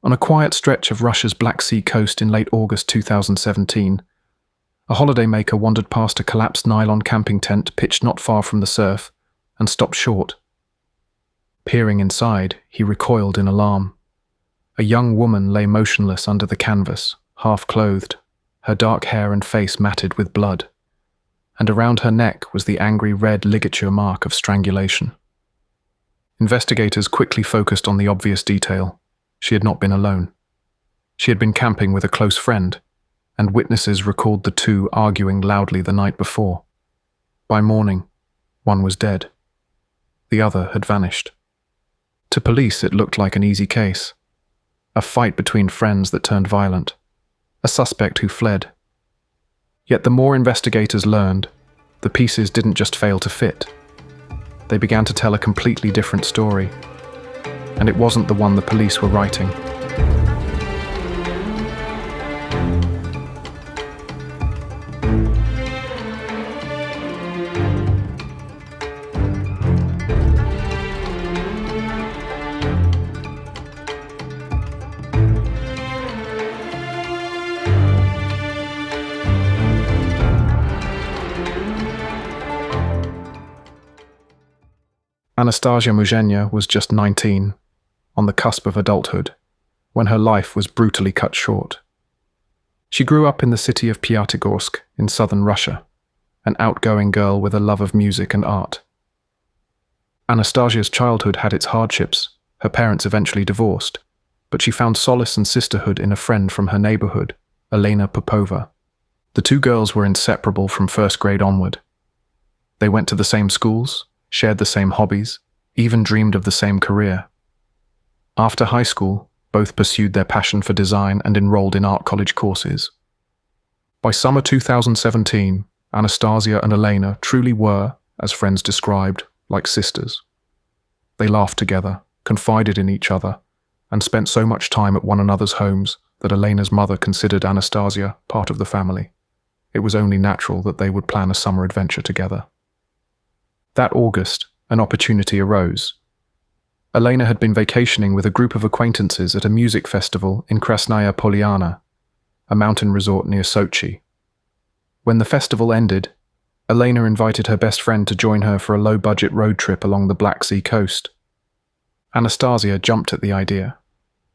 On a quiet stretch of Russia's Black Sea coast in late August 2017, a holidaymaker wandered past a collapsed nylon camping tent pitched not far from the surf and stopped short. Peering inside, he recoiled in alarm. A young woman lay motionless under the canvas, half-clothed, her dark hair and face matted with blood, and around her neck was the angry red ligature mark of strangulation. Investigators quickly focused on the obvious detail. She had not been alone. She had been camping with a close friend, and witnesses recalled the two arguing loudly the night before. By morning, one was dead. The other had vanished. To police, it looked like an easy case. A fight between friends that turned violent. A suspect who fled. Yet the more investigators learned, the pieces didn't just fail to fit. They began to tell a completely different story. And it wasn't the one the police were writing. Anastasia Muzhenya was just 19, on the cusp of adulthood, when her life was brutally cut short. She grew up in the city of Pyatigorsk in southern Russia, an outgoing girl with a love of music and art. Anastasia's childhood had its hardships. Her parents eventually divorced, but she found solace and sisterhood in a friend from her neighborhood, Alena Popova. The two girls were inseparable from first grade onward. They went to the same schools, shared the same hobbies, even dreamed of the same career. After high school, both pursued their passion for design and enrolled in art college courses. By summer 2017, Anastasia and Alena truly were, as friends described, like sisters. They laughed together, confided in each other, and spent so much time at one another's homes that Alena's mother considered Anastasia part of the family. It was only natural that they would plan a summer adventure together. That August, an opportunity arose. Alena had been vacationing with a group of acquaintances at a music festival in Krasnaya Polyana, a mountain resort near Sochi. When the festival ended, Alena invited her best friend to join her for a low-budget road trip along the Black Sea coast. Anastasia jumped at the idea.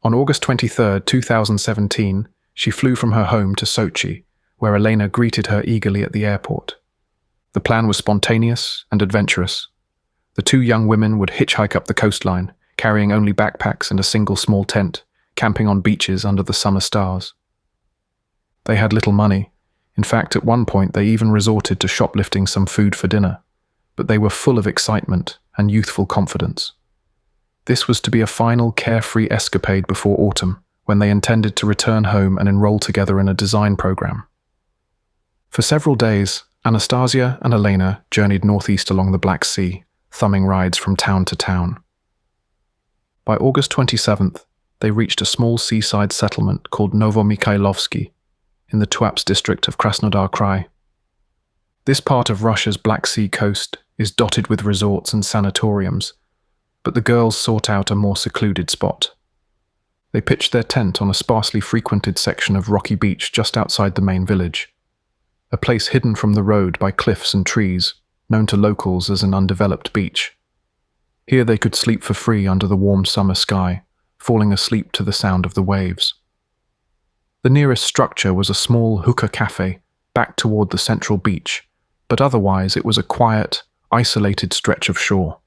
On August 23, 2017, she flew from her home to Sochi, where Alena greeted her eagerly at the airport. The plan was spontaneous and adventurous. The two young women would hitchhike up the coastline, carrying only backpacks and a single small tent, camping on beaches under the summer stars. They had little money. In fact, at one point they even resorted to shoplifting some food for dinner, but they were full of excitement and youthful confidence. This was to be a final carefree escapade before autumn, when they intended to return home and enroll together in a design program. For several days, Anastasia and Alena journeyed northeast along the Black Sea, thumbing rides from town to town. By August 27th, they reached a small seaside settlement called Novomikhailovsky in the Tuapse district of Krasnodar Krai. This part of Russia's Black Sea coast is dotted with resorts and sanatoriums, but the girls sought out a more secluded spot. They pitched their tent on a sparsely frequented section of rocky beach just outside the main village, a place hidden from the road by cliffs and trees, known to locals as an undeveloped beach. Here they could sleep for free under the warm summer sky, falling asleep to the sound of the waves. The nearest structure was a small hookah cafe back toward the central beach, but otherwise it was a quiet, isolated stretch of shore.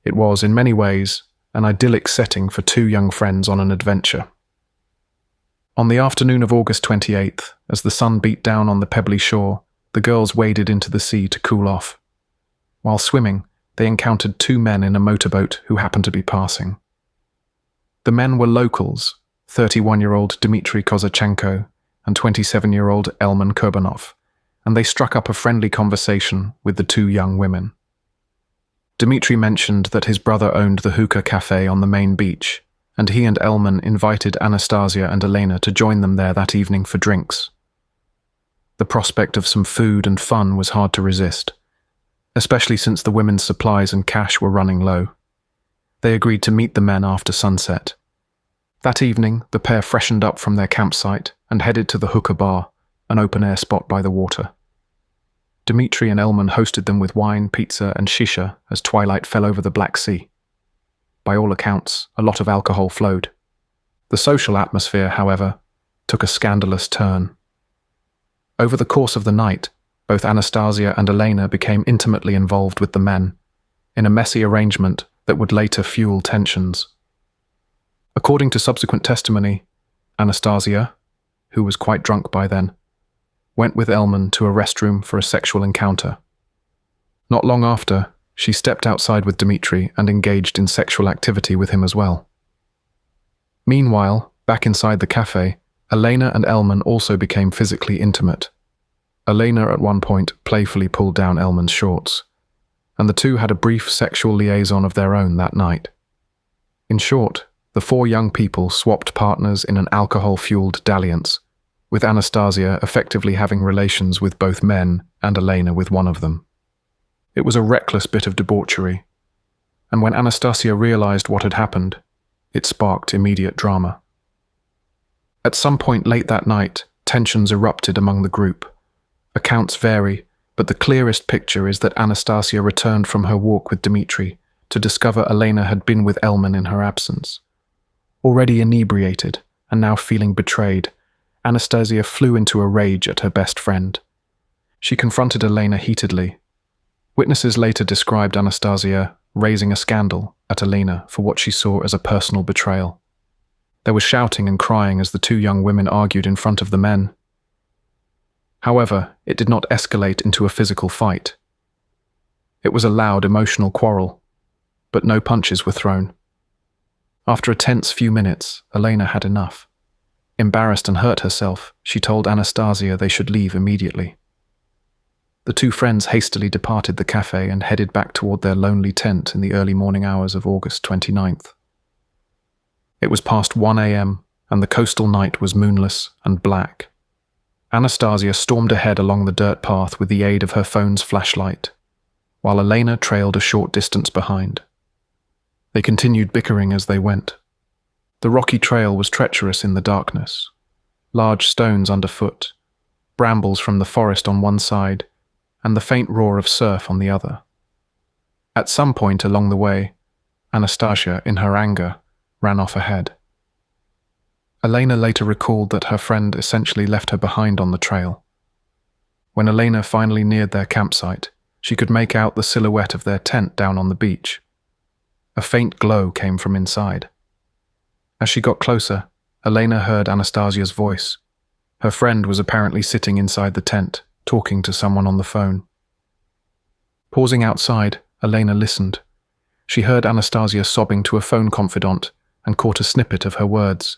It was, in many ways, an idyllic setting for two young friends on an adventure. On the afternoon of August 28th, as the sun beat down on the pebbly shore, the girls waded into the sea to cool off. While swimming, they encountered two men in a motorboat who happened to be passing. The men were locals, 31-year-old Dmitry Kozachenko and 27-year-old Elman Kurbanov, and they struck up a friendly conversation with the two young women. Dmitry mentioned that his brother owned the hookah cafe on the main beach, and he and Elman invited Anastasia and Alena to join them there that evening for drinks. The prospect of some food and fun was hard to resist, especially since the women's supplies and cash were running low. They agreed to meet the men after sunset. That evening, the pair freshened up from their campsite and headed to the hookah bar, an open-air spot by the water. Dmitri and Elman hosted them with wine, pizza, and shisha as twilight fell over the Black Sea. By all accounts, a lot of alcohol flowed. The social atmosphere, however, took a scandalous turn. Over the course of the night, both Anastasia and Alena became intimately involved with the men, in a messy arrangement that would later fuel tensions. According to subsequent testimony, Anastasia, who was quite drunk by then, went with Elman to a restroom for a sexual encounter. Not long after, she stepped outside with Dmitri and engaged in sexual activity with him as well. Meanwhile, back inside the cafe, Alena and Elman also became physically intimate. Alena at one point playfully pulled down Elman's shorts, and the two had a brief sexual liaison of their own that night. In short, the four young people swapped partners in an alcohol-fueled dalliance, with Anastasia effectively having relations with both men and Alena with one of them. It was a reckless bit of debauchery, and when Anastasia realized what had happened, it sparked immediate drama. At some point late that night, tensions erupted among the group. Accounts vary, but the clearest picture is that Anastasia returned from her walk with Dmitri to discover Alena had been with Elman in her absence. Already inebriated, and now feeling betrayed, Anastasia flew into a rage at her best friend. She confronted Alena heatedly. Witnesses later described Anastasia raising a scandal at Alena for what she saw as a personal betrayal. There was shouting and crying as the two young women argued in front of the men. However, it did not escalate into a physical fight. It was a loud, emotional quarrel, but no punches were thrown. After a tense few minutes, Alena had enough. Embarrassed and hurt herself, she told Anastasia they should leave immediately. The two friends hastily departed the cafe and headed back toward their lonely tent in the early morning hours of August 29th. It was past 1 a.m., and the coastal night was moonless and black. Anastasia stormed ahead along the dirt path with the aid of her phone's flashlight, while Alena trailed a short distance behind. They continued bickering as they went. The rocky trail was treacherous in the darkness. Large stones underfoot, brambles from the forest on one side, and the faint roar of surf on the other. At some point along the way, Anastasia, in her anger, ran off ahead. Alena later recalled that her friend essentially left her behind on the trail. When Alena finally neared their campsite, she could make out the silhouette of their tent down on the beach. A faint glow came from inside. As she got closer, Alena heard Anastasia's voice. Her friend was apparently sitting inside the tent, talking to someone on the phone. Pausing outside, Alena listened. She heard Anastasia sobbing to a phone confidant and caught a snippet of her words.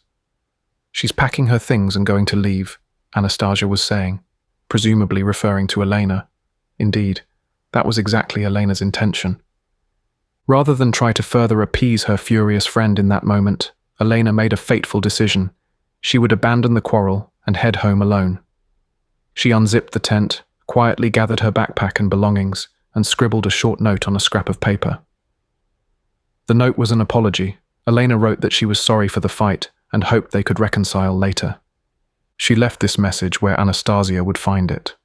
"She's packing her things and going to leave," Anastasia was saying, presumably referring to Alena. Indeed, that was exactly Alena's intention. Rather than try to further appease her furious friend in that moment, Alena made a fateful decision. She would abandon the quarrel and head home alone. She unzipped the tent, quietly gathered her backpack and belongings, and scribbled a short note on a scrap of paper. The note was an apology. Alena wrote that she was sorry for the fight and hoped they could reconcile later. She left this message where Anastasia would find it.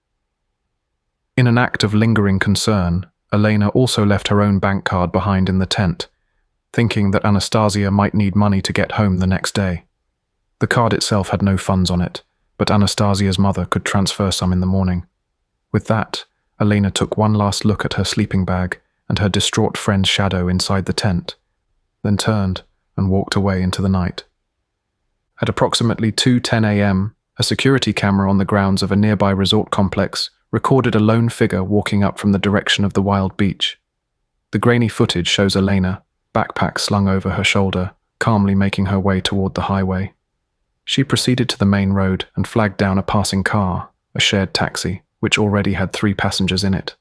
In an act of lingering concern, Alena also left her own bank card behind in the tent, thinking that Anastasia might need money to get home the next day. The card itself had no funds on it, but Anastasia's mother could transfer some in the morning. With that, Alena took one last look at her sleeping bag and her distraught friend's shadow inside the tent, then turned and walked away into the night. At approximately 2:10 a.m., a security camera on the grounds of a nearby resort complex recorded a lone figure walking up from the direction of the wild beach. The grainy footage shows Alena, backpack slung over her shoulder, calmly making her way toward the highway. She proceeded to the main road and flagged down a passing car, a shared taxi, which already had 3 passengers in it.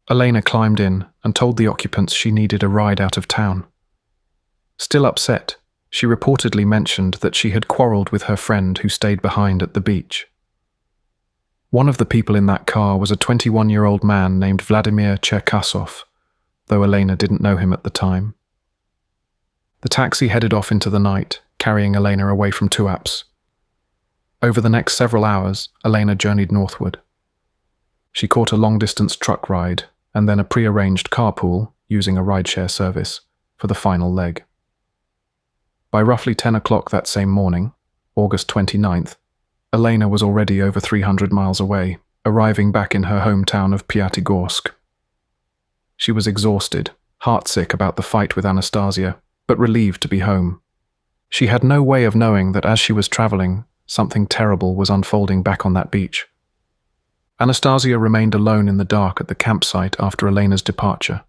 Alena climbed in and told the occupants she needed a ride out of town. Still upset, she reportedly mentioned that she had quarreled with her friend who stayed behind at the beach. One of the people in that car was a 21-year-old man named Vladimir Cherkasov, though Alena didn't know him at the time. The taxi headed off into the night, carrying Alena away from Tuapse. Over the next several hours, Alena journeyed northward. She caught a long-distance truck ride and then a pre-arranged carpool using a rideshare service for the final leg. By roughly 10 o'clock that same morning, August 29th, Alena was already over 300 miles away, arriving back in her hometown of Pyatigorsk. She was exhausted, heartsick about the fight with Anastasia, but relieved to be home. She had no way of knowing that as she was traveling, something terrible was unfolding back on that beach. Anastasia remained alone in the dark at the campsite after Alena's departure.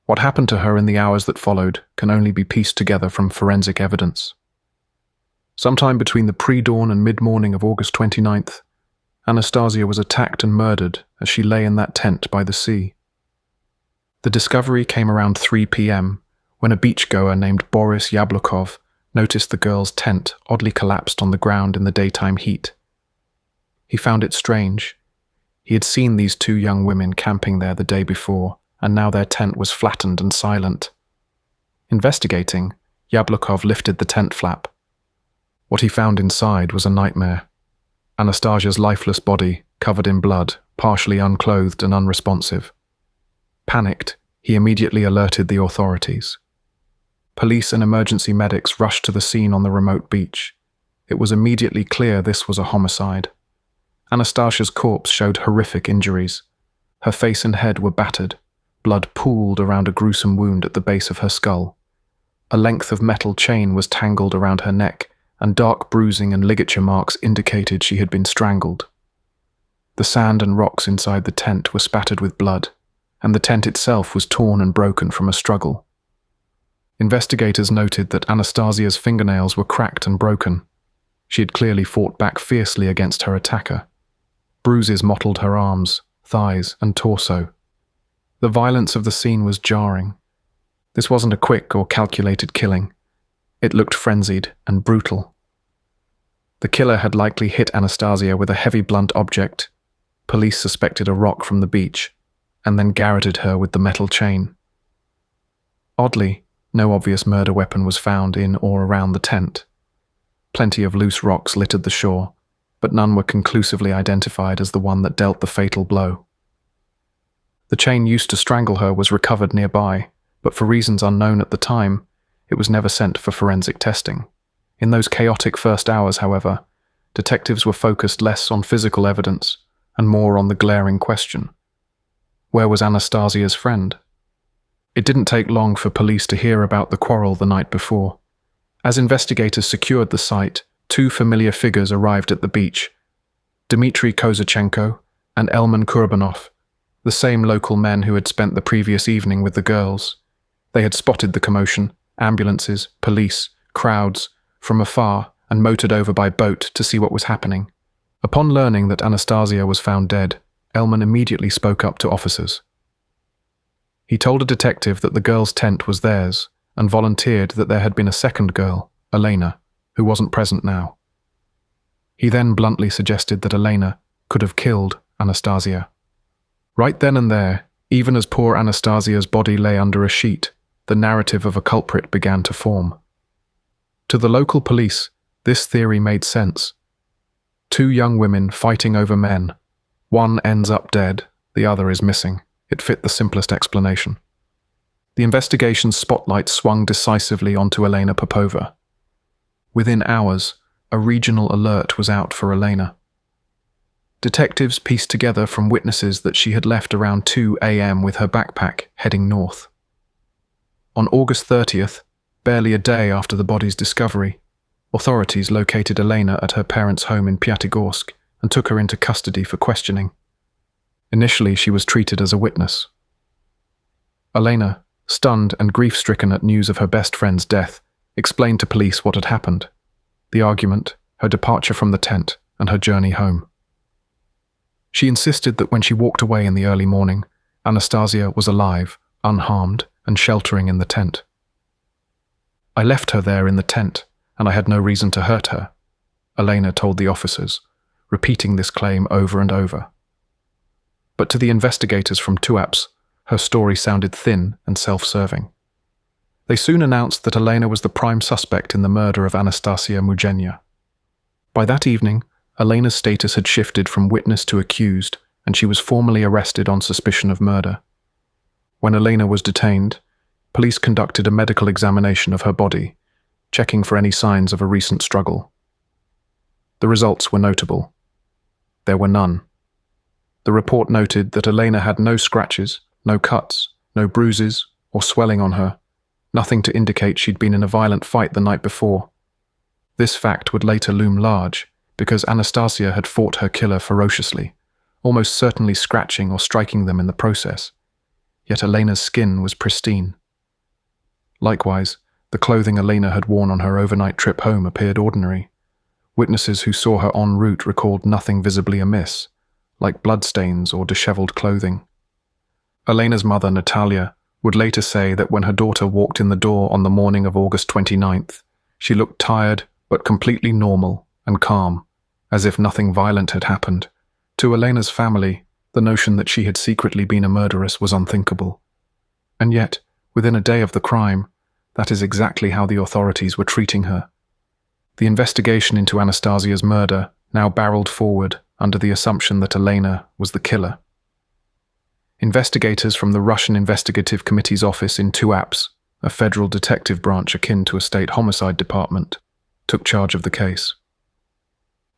What happened to her in the hours that followed can only be pieced together from forensic evidence. Sometime between the pre-dawn and mid-morning of August 29th, Anastasia was attacked and murdered as she lay in that tent by the sea. The discovery came around 3 p.m. when a beachgoer named Boris Yablokov noticed the girl's tent oddly collapsed on the ground in the daytime heat. He found it strange. He had seen these two young women camping there the day before, and now their tent was flattened and silent. Investigating, Yablokov lifted the tent flap. What he found inside was a nightmare. Anastasia's lifeless body, covered in blood, partially unclothed and unresponsive. Panicked, he immediately alerted the authorities. Police and emergency medics rushed to the scene on the remote beach. It was immediately clear this was a homicide. Anastasia's corpse showed horrific injuries. Her face and head were battered. Blood pooled around a gruesome wound at the base of her skull. A length of metal chain was tangled around her neck, and dark bruising and ligature marks indicated she had been strangled. The sand and rocks inside the tent were spattered with blood, and the tent itself was torn and broken from a struggle. Investigators noted that Anastasia's fingernails were cracked and broken. She had clearly fought back fiercely against her attacker. Bruises mottled her arms, thighs, and torso. The violence of the scene was jarring. This wasn't a quick or calculated killing. It looked frenzied and brutal. The killer had likely hit Anastasia with a heavy blunt object. Police suspected a rock from the beach, and then garroted her with the metal chain. Oddly, no obvious murder weapon was found in or around the tent. Plenty of loose rocks littered the shore, but none were conclusively identified as the one that dealt the fatal blow. The chain used to strangle her was recovered nearby, but for reasons unknown at the time, it was never sent for forensic testing. In those chaotic first hours, however, detectives were focused less on physical evidence and more on the glaring question: where was Anastasia's friend? It didn't take long for police to hear about the quarrel the night before. As investigators secured the site, two familiar figures arrived at the beach: Dmitry Kozachenko and Elman Kurbanov, the same local men who had spent the previous evening with the girls. They had spotted the commotion, ambulances, police, crowds, from afar and motored over by boat to see what was happening. Upon learning that Anastasia was found dead, Elman immediately spoke up to officers. He told a detective that the girl's tent was theirs and volunteered that there had been a second girl, Alena, who wasn't present now. He then bluntly suggested that Alena could have killed Anastasia. Right then and there, even as poor Anastasia's body lay under a sheet, the narrative of a culprit began to form. To the local police, this theory made sense. Two young women fighting over men. One ends up dead, the other is missing. It fit the simplest explanation. The investigation's spotlight swung decisively onto Alena Popova. Within hours, a regional alert was out for Alena. Detectives pieced together from witnesses that she had left around 2 a.m. with her backpack, heading north. On August 30th, barely a day after the body's discovery, authorities located Alena at her parents' home in Pyatigorsk and took her into custody for questioning. Initially, she was treated as a witness. Alena, stunned and grief-stricken at news of her best friend's death, explained to police what had happened: the argument, her departure from the tent, and her journey home. She insisted that when she walked away in the early morning, Anastasia was alive, unharmed, and sheltering in the tent. "I left her there in the tent, and I had no reason to hurt her," Alena told the officers, repeating this claim over and over. But to the investigators from Tuapse, her story sounded thin and self-serving. They soon announced that Alena was the prime suspect in the murder of Anastasia Muzhenya. By that evening, Alena's status had shifted from witness to accused, and she was formally arrested on suspicion of murder. When Alena was detained, police conducted a medical examination of her body, checking for any signs of a recent struggle. The results were notable. There were none. The report noted that Alena had no scratches, no cuts, no bruises, or swelling on her, nothing to indicate she'd been in a violent fight the night before. This fact would later loom large, because Anastasia had fought her killer ferociously, almost certainly scratching or striking them in the process. Yet Alena's skin was pristine. Likewise, the clothing Alena had worn on her overnight trip home appeared ordinary. Witnesses who saw her en route recalled nothing visibly amiss, like bloodstains or disheveled clothing. Alena's mother, Natalia, would later say that when her daughter walked in the door on the morning of August 29th, she looked tired but completely normal and calm, as if nothing violent had happened. To Alena's family, the notion that she had secretly been a murderess was unthinkable. And yet, within a day of the crime, that is exactly how the authorities were treating her. The investigation into Anastasia's murder now barreled forward under the assumption that Alena was the killer. Investigators from the Russian Investigative Committee's office in Tuapse, a federal detective branch akin to a state homicide department, took charge of the case.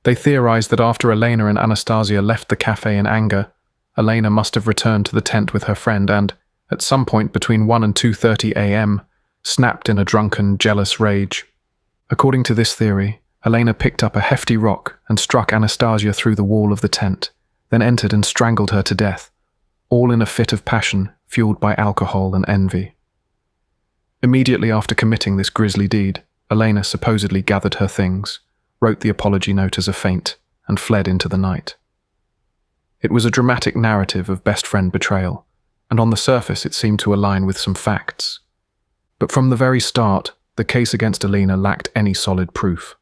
They theorized that after Alena and Anastasia left the cafe in anger, Alena must have returned to the tent with her friend and, at some point between 1 and 2:30 a.m., snapped in a drunken, jealous rage. According to this theory, Alena picked up a hefty rock and struck Anastasia through the wall of the tent, then entered and strangled her to death, all in a fit of passion fueled by alcohol and envy. Immediately after committing this grisly deed, Alena supposedly gathered her things, wrote the apology note as a feint, and fled into the night. It was a dramatic narrative of best friend betrayal, and on the surface it seemed to align with some facts. But from the very start, the case against Alena lacked any solid proof.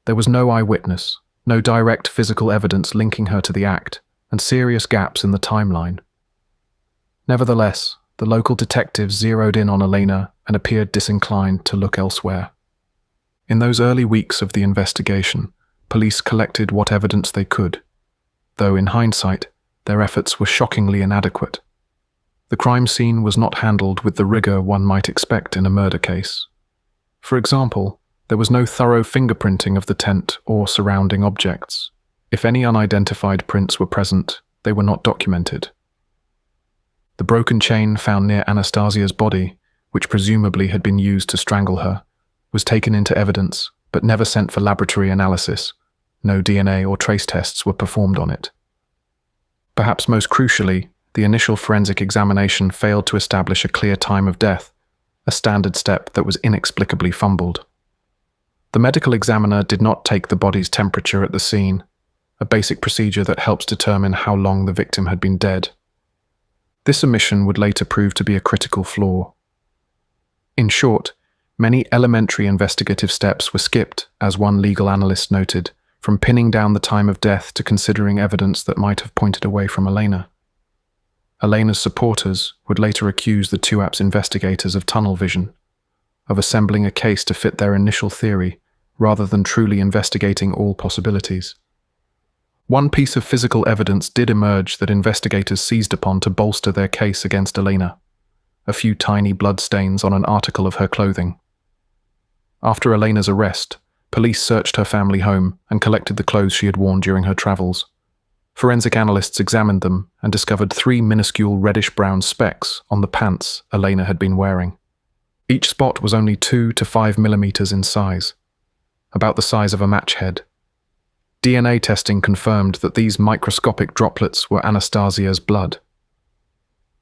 There was no eyewitness, no direct physical evidence linking her to the act, and serious gaps in the timeline. Nevertheless, the local detectives zeroed in on Alena and appeared disinclined to look elsewhere. In those early weeks of the investigation, police collected what evidence they could, though in hindsight, their efforts were shockingly inadequate. The crime scene was not handled with the rigor one might expect in a murder case. For example, there was no thorough fingerprinting of the tent or surrounding objects. If any unidentified prints were present, they were not documented. The broken chain found near Anastasia's body, which presumably had been used to strangle her, was taken into evidence, but never sent for laboratory analysis. No DNA or trace tests were performed on it. Perhaps most crucially, the initial forensic examination failed to establish a clear time of death, a standard step that was inexplicably fumbled. The medical examiner did not take the body's temperature at the scene, a basic procedure that helps determine how long the victim had been dead. This omission would later prove to be a critical flaw. In short, many elementary investigative steps were skipped, as one legal analyst noted, from pinning down the time of death to considering evidence that might have pointed away from Alena. Alena's supporters would later accuse the Tuapse investigators of tunnel vision, of assembling a case to fit their initial theory, rather than truly investigating all possibilities. One piece of physical evidence did emerge that investigators seized upon to bolster their case against Alena: a few tiny blood stains on an article of her clothing. After Alena's arrest, police searched her family home and collected the clothes she had worn during her travels. Forensic analysts examined them and discovered 3 minuscule reddish-brown specks on the pants Alena had been wearing. Each spot was only 2 to 5 millimeters in size, about the size of a match head. DNA testing confirmed that these microscopic droplets were Anastasia's blood.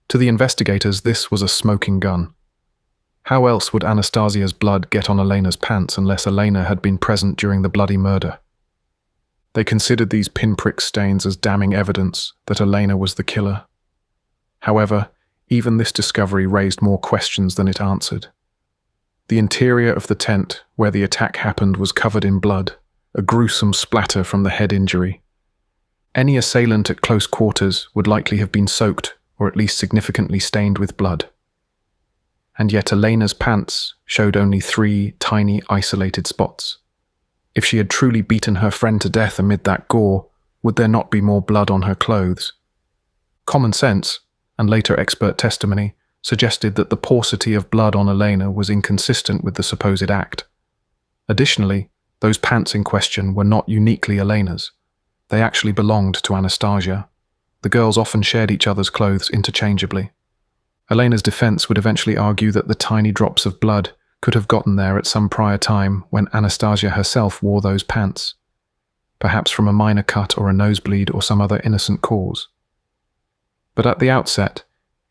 To the investigators, this was a smoking gun. How else would Anastasia's blood get on Alena's pants unless Alena had been present during the bloody murder? They considered these pinprick stains as damning evidence that Alena was the killer. However, even this discovery raised more questions than it answered. The interior of the tent where the attack happened was covered in blood, a gruesome splatter from the head injury. Any assailant at close quarters would likely have been soaked or at least significantly stained with blood. and yet Alena's pants showed only 3 tiny, isolated spots. If she had truly beaten her friend to death amid that gore, would there not be more blood on her clothes? Common sense, and later expert testimony, suggested that the paucity of blood on Alena was inconsistent with the supposed act. Additionally, those pants in question were not uniquely Alena's. They actually belonged to Anastasia. The girls often shared each other's clothes interchangeably. Alena's defense would eventually argue that the tiny drops of blood could have gotten there at some prior time when Anastasia herself wore those pants, perhaps from a minor cut or a nosebleed or some other innocent cause. But at the outset,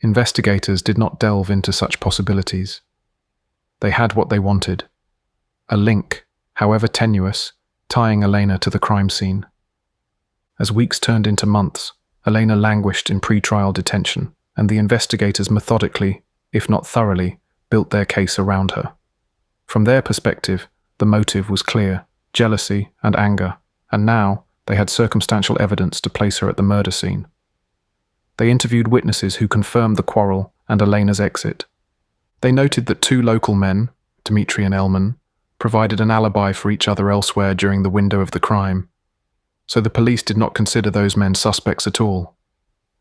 investigators did not delve into such possibilities. They had what they wanted: a link, however tenuous, tying Alena to the crime scene. As weeks turned into months, Alena languished in pre-trial detention, and the investigators methodically, if not thoroughly, built their case around her. From their perspective, the motive was clear: jealousy and anger, and now they had circumstantial evidence to place her at the murder scene. They interviewed witnesses who confirmed the quarrel and Alena's exit. They noted that 2 local men, Dmitry and Elman, provided an alibi for each other elsewhere during the window of the crime, so the police did not consider those men suspects at all.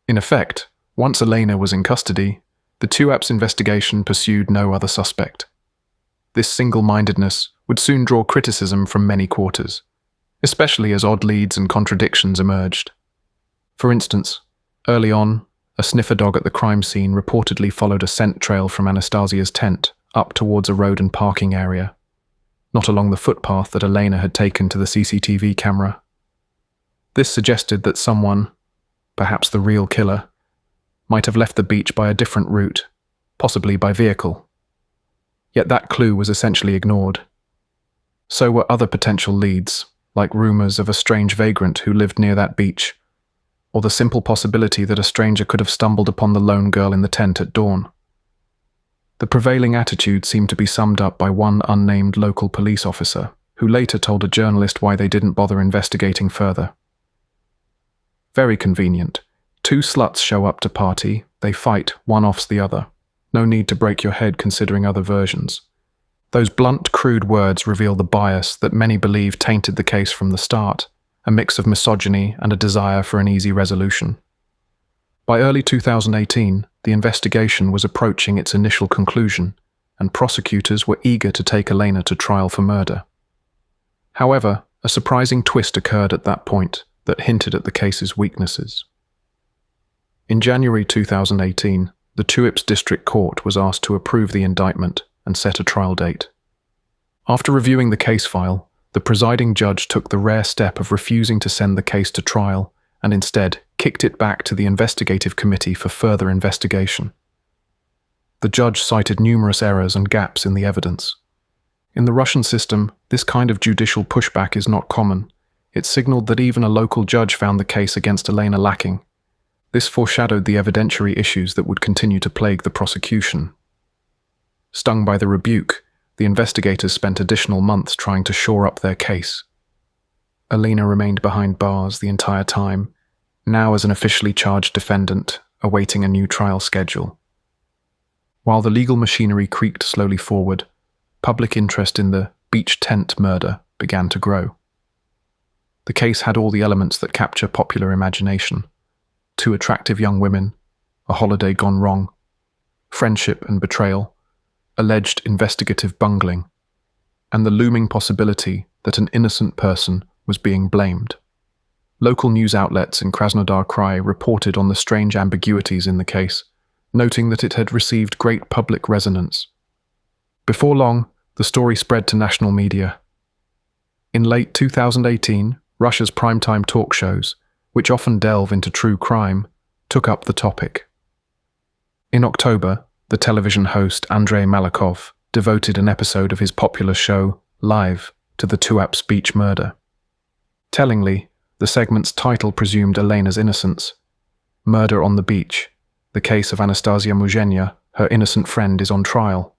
In effect, once Alena was in custody, the TUAP's investigation pursued no other suspect. This single-mindedness would soon draw criticism from many quarters, especially as odd leads and contradictions emerged. For instance, early on, a sniffer dog at the crime scene reportedly followed a scent trail from Anastasia's tent up towards a road and parking area, not along the footpath that Alena had taken to the CCTV camera. This suggested that someone, perhaps the real killer, might have left the beach by a different route, possibly by vehicle. Yet that clue was essentially ignored. So were other potential leads, like rumors of a strange vagrant who lived near that beach, or the simple possibility that a stranger could have stumbled upon the lone girl in the tent at dawn. The prevailing attitude seemed to be summed up by one unnamed local police officer, who later told a journalist why they didn't bother investigating further. Very convenient. 2 sluts show up to party, they fight, one offs the other. No need to break your head considering other versions. Those blunt, crude words reveal the bias that many believe tainted the case from the start, a mix of misogyny and a desire for an easy resolution. By early 2018, the investigation was approaching its initial conclusion, and prosecutors were eager to take Alena to trial for murder. However, a surprising twist occurred at that point that hinted at the case's weaknesses. In January 2018, the TUIP's District Court was asked to approve the indictment and set a trial date. After reviewing the case file, the presiding judge took the rare step of refusing to send the case to trial and instead kicked it back to the investigative committee for further investigation. The judge cited numerous errors and gaps in the evidence. In the Russian system, this kind of judicial pushback is not common. It signaled that even a local judge found the case against Alena lacking. This foreshadowed the evidentiary issues that would continue to plague the prosecution. Stung by the rebuke, the investigators spent additional months trying to shore up their case. Alena remained behind bars the entire time, now as an officially charged defendant, awaiting a new trial schedule. While the legal machinery creaked slowly forward, public interest in the beach tent murder began to grow. The case had all the elements that capture popular imagination: 2 attractive young women, a holiday gone wrong, friendship and betrayal, alleged investigative bungling, and the looming possibility that an innocent person was being blamed. Local news outlets in Krasnodar Krai reported on the strange ambiguities in the case, noting that it had received great public resonance. Before long, the story spread to national media. In late 2018, Russia's primetime talk shows, which often delve into true crime, took up the topic. In October, the television host Andrei Malakov devoted an episode of his popular show, Live, to the TUAP's beach murder. Tellingly, the segment's title presumed Alena's innocence. Murder on the Beach, the case of Anastasia Muzhenya, her innocent friend, is on trial.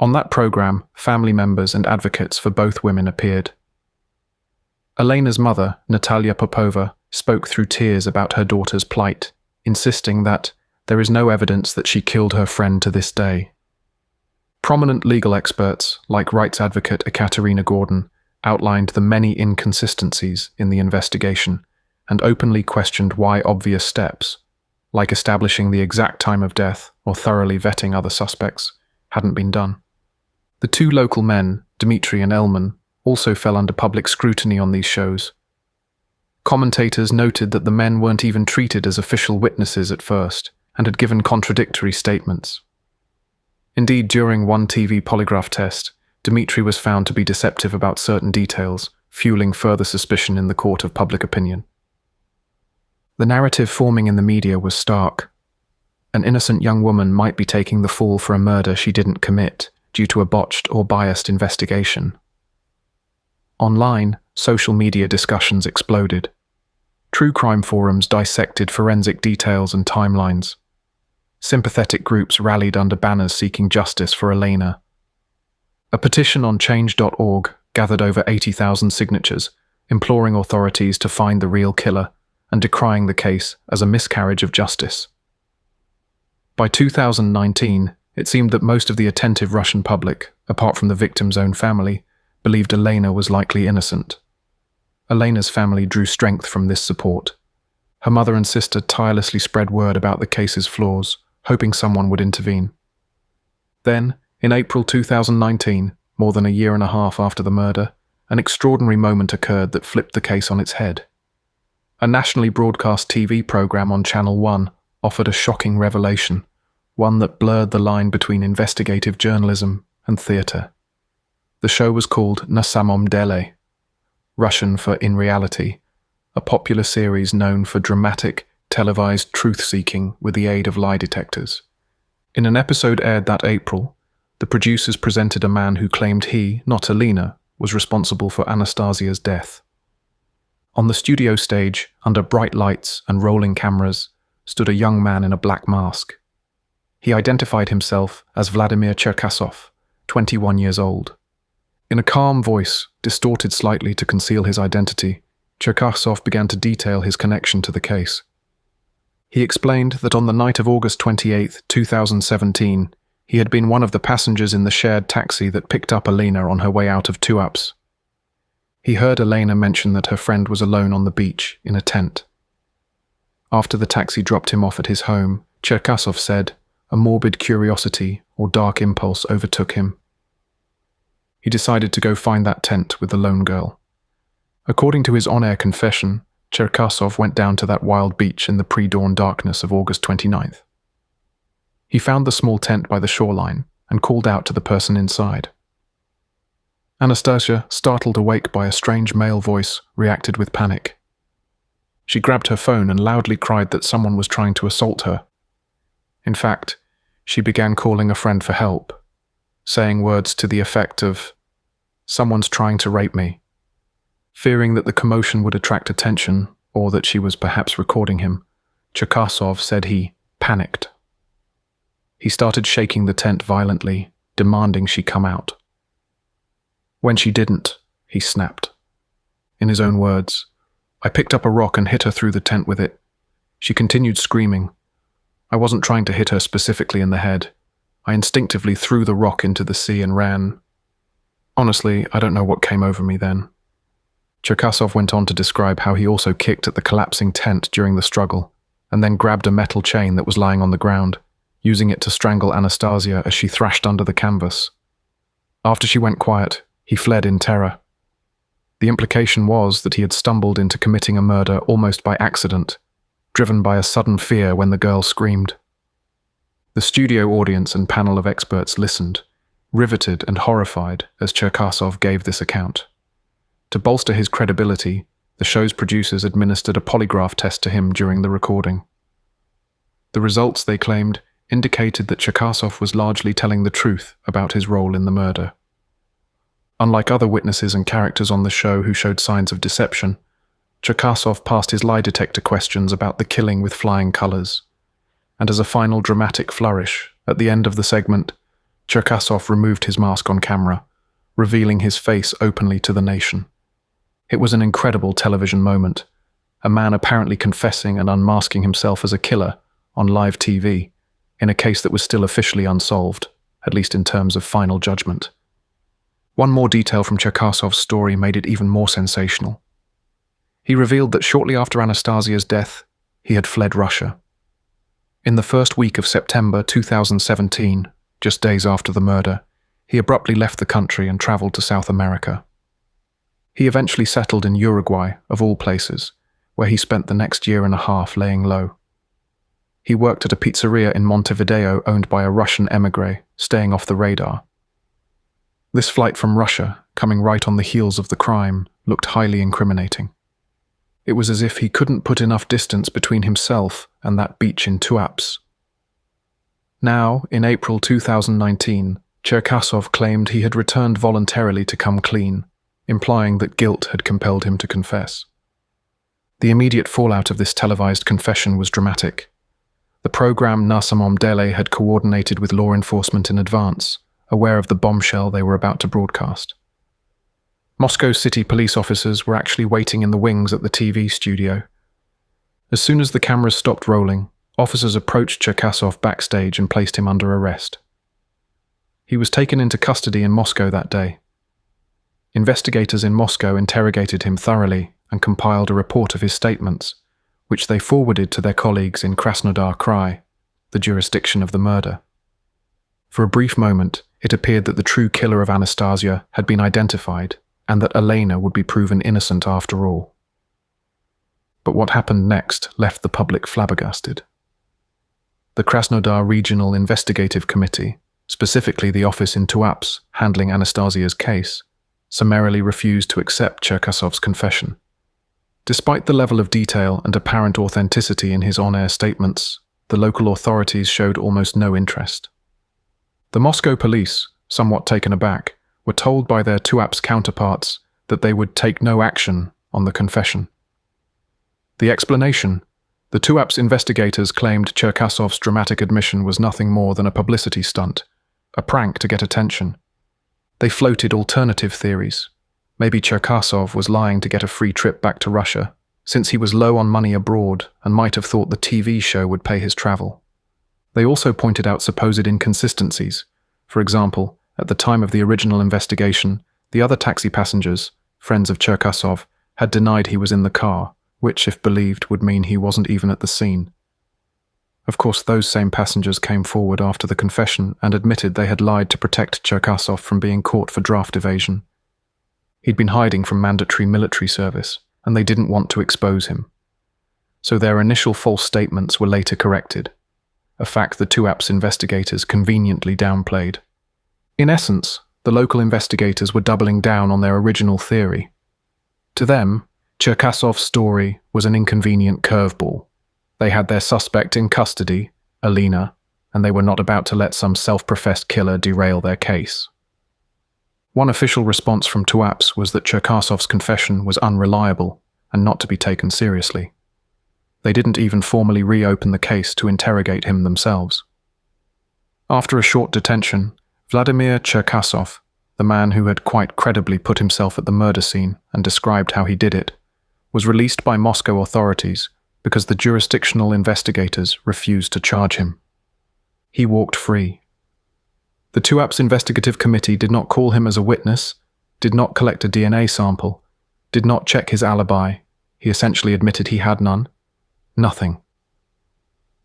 On that program, family members and advocates for both women appeared. Alena's mother, Natalia Popova, spoke through tears about her daughter's plight, insisting that there is no evidence that she killed her friend to this day. Prominent legal experts, like rights advocate Ekaterina Gordon, outlined the many inconsistencies in the investigation and openly questioned why obvious steps, like establishing the exact time of death or thoroughly vetting other suspects, hadn't been done. The two local men, Dmitry and Elman, also fell under public scrutiny on these shows. Commentators noted that the men weren't even treated as official witnesses at first and had given contradictory statements. Indeed, during one TV polygraph test, Dmitry was found to be deceptive about certain details, fueling further suspicion in the court of public opinion. The narrative forming in the media was stark. An innocent young woman might be taking the fall for a murder she didn't commit due to a botched or biased investigation. Online, social media discussions exploded. True crime forums dissected forensic details and timelines. Sympathetic groups rallied under banners seeking justice for Alena. A petition on change.org gathered over 80,000 signatures, imploring authorities to find the real killer and decrying the case as a miscarriage of justice. By 2019, it seemed that most of the attentive Russian public, apart from the victim's own family, believed Alena was likely innocent. Alena's family drew strength from this support. Her mother and sister tirelessly spread word about the case's flaws, hoping someone would intervene. Then, in April 2019, more than a year and a half after the murder, an extraordinary moment occurred that flipped the case on its head. A nationally broadcast TV program on Channel 1 offered a shocking revelation, one that blurred the line between investigative journalism and theatre. The show was called Na samom dele, Russian for In Reality, a popular series known for dramatic, televised truth-seeking with the aid of lie detectors. In an episode aired that April, the producers presented a man who claimed he, not Alena, was responsible for Anastasia's death. On the studio stage, under bright lights and rolling cameras, stood a young man in a black mask. He identified himself as Vladimir Cherkasov, 21 years old. In a calm voice, distorted slightly to conceal his identity, Cherkasov began to detail his connection to the case. He explained that on the night of August 28, 2017, he had been one of the passengers in the shared taxi that picked up Alena on her way out of Tuapse. He heard Alena mention that her friend was alone on the beach, in a tent. After the taxi dropped him off at his home, Cherkasov said, a morbid curiosity or dark impulse overtook him. He decided to go find that tent with the lone girl. According to his on-air confession, Cherkasov went down to that wild beach in the pre-dawn darkness of August 29th. He found the small tent by the shoreline and called out to the person inside. Anastasia, startled awake by a strange male voice, reacted with panic. She grabbed her phone and loudly cried that someone was trying to assault her. In fact, she began calling a friend for help, saying words to the effect of, "Someone's trying to rape me." Fearing that the commotion would attract attention, or that she was perhaps recording him, Cherkasov said he panicked. He started shaking the tent violently, demanding she come out. When she didn't, he snapped. In his own words, "I picked up a rock and hit her through the tent with it. She continued screaming. I wasn't trying to hit her specifically in the head. I instinctively threw the rock into the sea and ran. Honestly, I don't know what came over me then." Cherkasov went on to describe how he also kicked at the collapsing tent during the struggle, and then grabbed a metal chain that was lying on the ground, using it to strangle Anastasia as she thrashed under the canvas. After she went quiet, he fled in terror. The implication was that he had stumbled into committing a murder almost by accident, driven by a sudden fear when the girl screamed. The studio audience and panel of experts listened, riveted and horrified as Cherkasov gave this account. To bolster his credibility, the show's producers administered a polygraph test to him during the recording. The results, they claimed, indicated that Cherkasov was largely telling the truth about his role in the murder. Unlike other witnesses and characters on the show who showed signs of deception, Cherkasov passed his lie detector questions about the killing with flying colors. And as a final dramatic flourish, at the end of the segment, Cherkasov removed his mask on camera, revealing his face openly to the nation. It was an incredible television moment, a man apparently confessing and unmasking himself as a killer on live TV, in a case that was still officially unsolved, at least in terms of final judgment. One more detail from Cherkasov's story made it even more sensational. He revealed that shortly after Anastasia's death, he had fled Russia. In the first week of September 2017, just days after the murder, he abruptly left the country and traveled to South America. He eventually settled in Uruguay, of all places, where he spent the next year and a half laying low. He worked at a pizzeria in Montevideo owned by a Russian émigré, staying off the radar. This flight from Russia, coming right on the heels of the crime, looked highly incriminating. It was as if he couldn't put enough distance between himself and that beach in Tuapse. Now, in April 2019, Cherkasov claimed he had returned voluntarily to come clean, implying that guilt had compelled him to confess. The immediate fallout of this televised confession was dramatic. The program Na Samom Dele had coordinated with law enforcement in advance, aware of the bombshell they were about to broadcast. Moscow City police officers were actually waiting in the wings at the TV studio. As soon as the cameras stopped rolling, officers approached Cherkasov backstage and placed him under arrest. He was taken into custody in Moscow that day. Investigators in Moscow interrogated him thoroughly and compiled a report of his statements, which they forwarded to their colleagues in Krasnodar Krai, the jurisdiction of the murder. For a brief moment, it appeared that the true killer of Anastasia had been identified and that Alena would be proven innocent after all. But what happened next left the public flabbergasted. The Krasnodar Regional Investigative Committee, specifically the office in Tuapse handling Anastasia's case, summarily refused to accept Cherkasov's confession. Despite the level of detail and apparent authenticity in his on-air statements, the local authorities showed almost no interest. The Moscow police, somewhat taken aback, were told by their Tuapse counterparts that they would take no action on the confession. The explanation: the Tuapse investigators claimed Cherkasov's dramatic admission was nothing more than a publicity stunt, a prank to get attention. They floated alternative theories. Maybe Cherkasov was lying to get a free trip back to Russia, since he was low on money abroad and might have thought the TV show would pay his travel. They also pointed out supposed inconsistencies. For example, at the time of the original investigation, the other taxi passengers, friends of Cherkasov, had denied he was in the car, which, if believed, would mean he wasn't even at the scene. Of course, those same passengers came forward after the confession and admitted they had lied to protect Cherkasov from being caught for draft evasion. He'd been hiding from mandatory military service, and they didn't want to expose him. So their initial false statements were later corrected, a fact the Tuapse investigators conveniently downplayed. In essence, the local investigators were doubling down on their original theory. To them, Cherkasov's story was an inconvenient curveball. They had their suspect in custody, Alena, and they were not about to let some self-professed killer derail their case. One official response from Tuapse was that Cherkasov's confession was unreliable and not to be taken seriously. They didn't even formally reopen the case to interrogate him themselves. After a short detention, Vladimir Cherkasov, the man who had quite credibly put himself at the murder scene and described how he did it, was released by Moscow authorities because the jurisdictional investigators refused to charge him. He walked free. The Tuapse Investigative Committee did not call him as a witness, did not collect a DNA sample, did not check his alibi. He essentially admitted he had none. Nothing.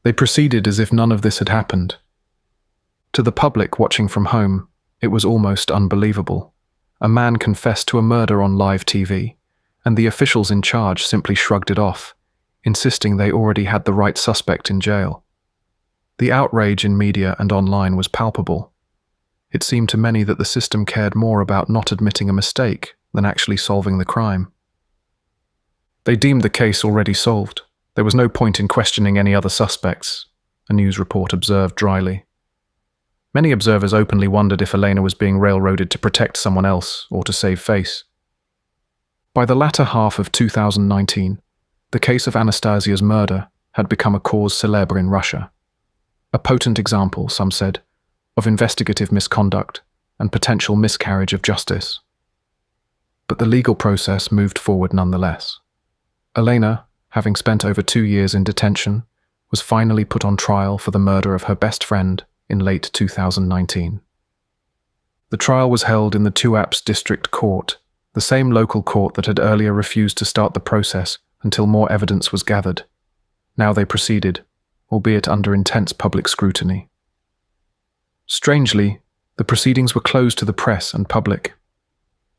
They proceeded as if none of this had happened. To the public watching from home, it was almost unbelievable. A man confessed to a murder on live TV, and the officials in charge simply shrugged it off, insisting they already had the right suspect in jail. The outrage in media and online was palpable. It seemed to many that the system cared more about not admitting a mistake than actually solving the crime. They deemed the case already solved. There was no point in questioning any other suspects, a news report observed dryly. Many observers openly wondered if Alena was being railroaded to protect someone else or to save face. By the latter half of 2019, the case of Anastasia's murder had become a cause célèbre in Russia. A potent example, some said, of investigative misconduct and potential miscarriage of justice. But the legal process moved forward nonetheless. Alena, having spent over 2 years in detention, was finally put on trial for the murder of her best friend in late 2019. The trial was held in the Tuapse District Court, the same local court that had earlier refused to start the process until more evidence was gathered. Now they proceeded, albeit under intense public scrutiny. Strangely, the proceedings were closed to the press and public.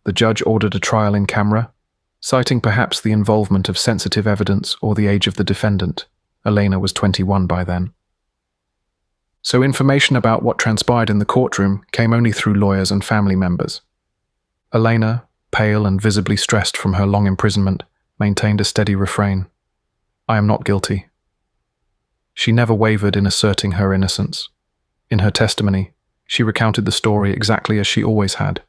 The judge ordered a trial in camera, citing perhaps the involvement of sensitive evidence or the age of the defendant. Alena was 21 by then. So information about what transpired in the courtroom came only through lawyers and family members. Alena, pale and visibly stressed from her long imprisonment, maintained a steady refrain. "I am not guilty." She never wavered in asserting her innocence. In her testimony, she recounted the story exactly as she always had,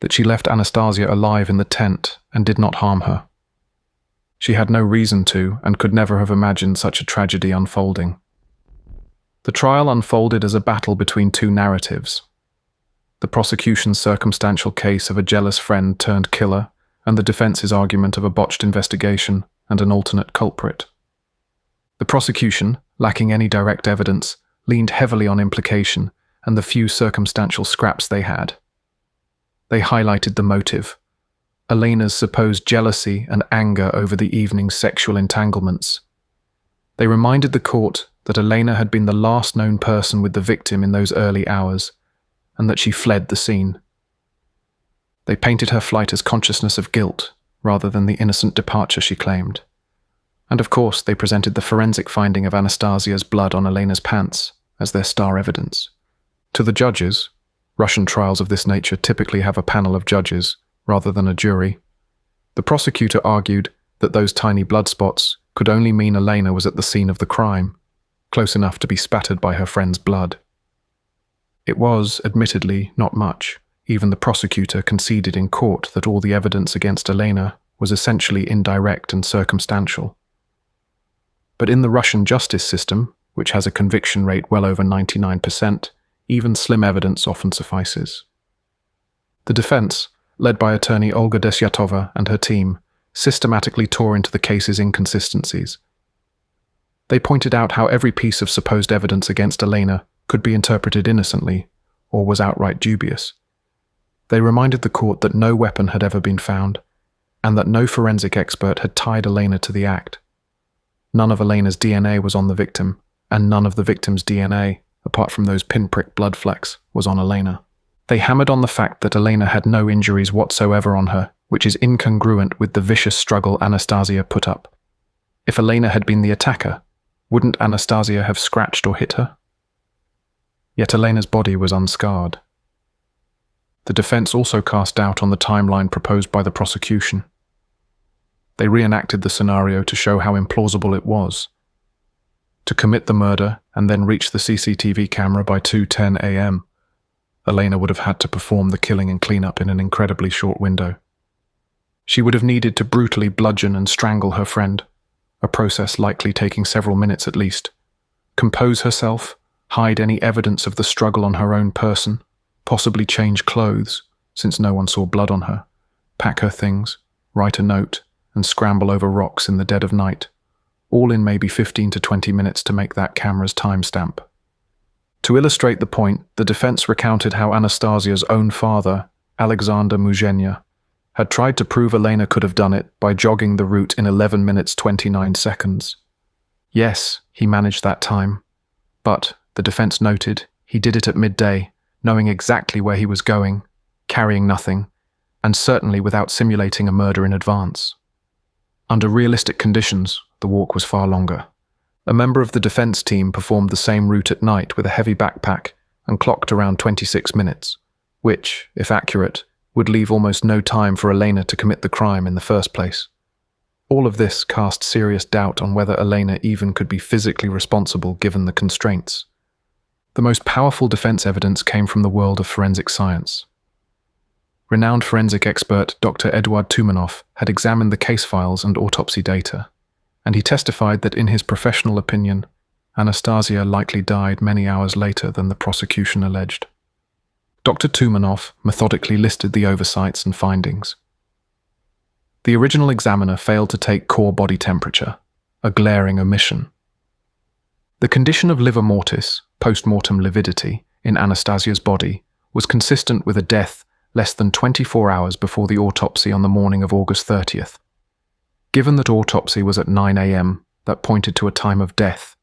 that she left Anastasia alive in the tent and did not harm her. She had no reason to and could never have imagined such a tragedy unfolding. The trial unfolded as a battle between two narratives: the prosecution's circumstantial case of a jealous friend turned killer, and the defense's argument of a botched investigation and an alternate culprit. The prosecution, lacking any direct evidence, leaned heavily on implication and the few circumstantial scraps they had. They highlighted the motive: Alena's supposed jealousy and anger over the evening's sexual entanglements. They reminded the court that Alena had been the last known person with the victim in those early hours, and that she fled the scene. They painted her flight as consciousness of guilt, rather than the innocent departure she claimed. And of course, they presented the forensic finding of Anastasia's blood on Alena's pants as their star evidence. To the judges, Russian trials of this nature typically have a panel of judges, rather than a jury. The prosecutor argued that those tiny blood spots could only mean Alena was at the scene of the crime, close enough to be spattered by her friend's blood. It was, admittedly, not much. Even the prosecutor conceded in court that all the evidence against Alena was essentially indirect and circumstantial. But in the Russian justice system, which has a conviction rate well over 99%, even slim evidence often suffices. The defense, led by attorney Olga Desyatova and her team, systematically tore into the case's inconsistencies. They pointed out how every piece of supposed evidence against Alena could be interpreted innocently, or was outright dubious. They reminded the court that no weapon had ever been found, and that no forensic expert had tied Alena to the act. None of Alena's DNA was on the victim, and none of the victim's DNA, apart from those pinprick blood flecks, was on Alena. They hammered on the fact that Alena had no injuries whatsoever on her, which is incongruent with the vicious struggle Anastasia put up. If Alena had been the attacker, wouldn't Anastasia have scratched or hit her? Yet Alena's body was unscarred. The defense also cast doubt on the timeline proposed by the prosecution. They reenacted the scenario to show how implausible it was. To commit the murder and then reach the CCTV camera by 2:10 a.m., Alena would have had to perform the killing and cleanup in an incredibly short window. She would have needed to brutally bludgeon and strangle her friend, a process likely taking several minutes at least, compose herself, hide any evidence of the struggle on her own person, possibly change clothes, since no one saw blood on her, pack her things, write a note, and scramble over rocks in the dead of night, all in maybe 15 to 20 minutes to make that camera's timestamp. To illustrate the point, the defense recounted how Anastasia's own father, Alexander Muzhenya, had tried to prove Alena could have done it by jogging the route in 11 minutes 29 seconds. Yes, he managed that time, but, the defense noted, he did it at midday, knowing exactly where he was going, carrying nothing, and certainly without simulating a murder in advance. Under realistic conditions, the walk was far longer. A member of the defense team performed the same route at night with a heavy backpack and clocked around 26 minutes, which, if accurate, would leave almost no time for Alena to commit the crime in the first place. All of this cast serious doubt on whether Alena even could be physically responsible given the constraints. The most powerful defense evidence came from the world of forensic science. Renowned forensic expert Dr. Eduard Tumanov had examined the case files and autopsy data, and he testified that in his professional opinion, Anastasia likely died many hours later than the prosecution alleged. Dr. Tumanov methodically listed the oversights and findings. The original examiner failed to take core body temperature, a glaring omission. The condition of livor mortis, post-mortem lividity, in Anastasia's body was consistent with a death less than 24 hours before the autopsy on the morning of August 30th. Given that autopsy was at 9 a.m., that pointed to a time of death,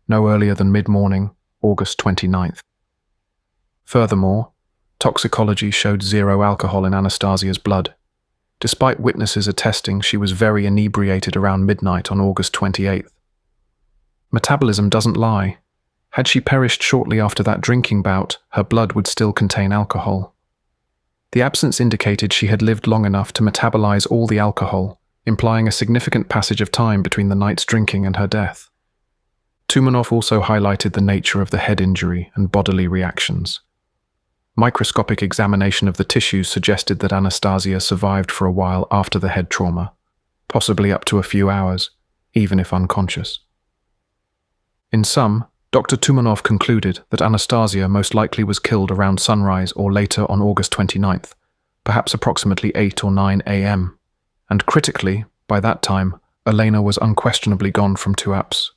no earlier than mid-morning, August 29th. Furthermore, toxicology showed 0 alcohol in Anastasia's blood. Despite witnesses attesting she was very inebriated around midnight on August 28th. Metabolism doesn't lie. Had she perished shortly after that drinking bout, her blood would still contain alcohol. The absence indicated she had lived long enough to metabolize all the alcohol, implying a significant passage of time between the night's drinking and her death. Tumanov also highlighted the nature of the head injury and bodily reactions. Microscopic examination of the tissues suggested that Anastasia survived for a while after the head trauma, possibly up to a few hours, even if unconscious. In sum, Dr. Tumanov concluded that Anastasia most likely was killed around sunrise or later on August 29th, perhaps approximately 8 or 9 a.m. And critically, by that time, Alena was unquestionably gone from Tuapse.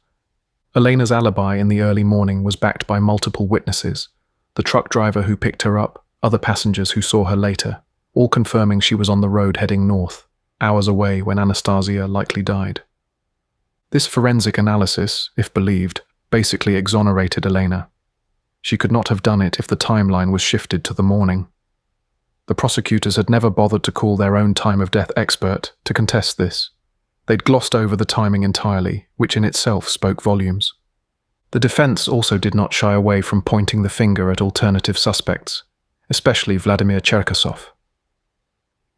Alena's alibi in the early morning was backed by multiple witnesses, the truck driver who picked her up, other passengers who saw her later, all confirming she was on the road heading north, hours away when Anastasia likely died. This forensic analysis, if believed, basically exonerated Alena. She could not have done it if the timeline was shifted to the morning. The prosecutors had never bothered to call their own time of death expert to contest this. They'd glossed over the timing entirely, which in itself spoke volumes. The defense also did not shy away from pointing the finger at alternative suspects, especially Vladimir Cherkasov.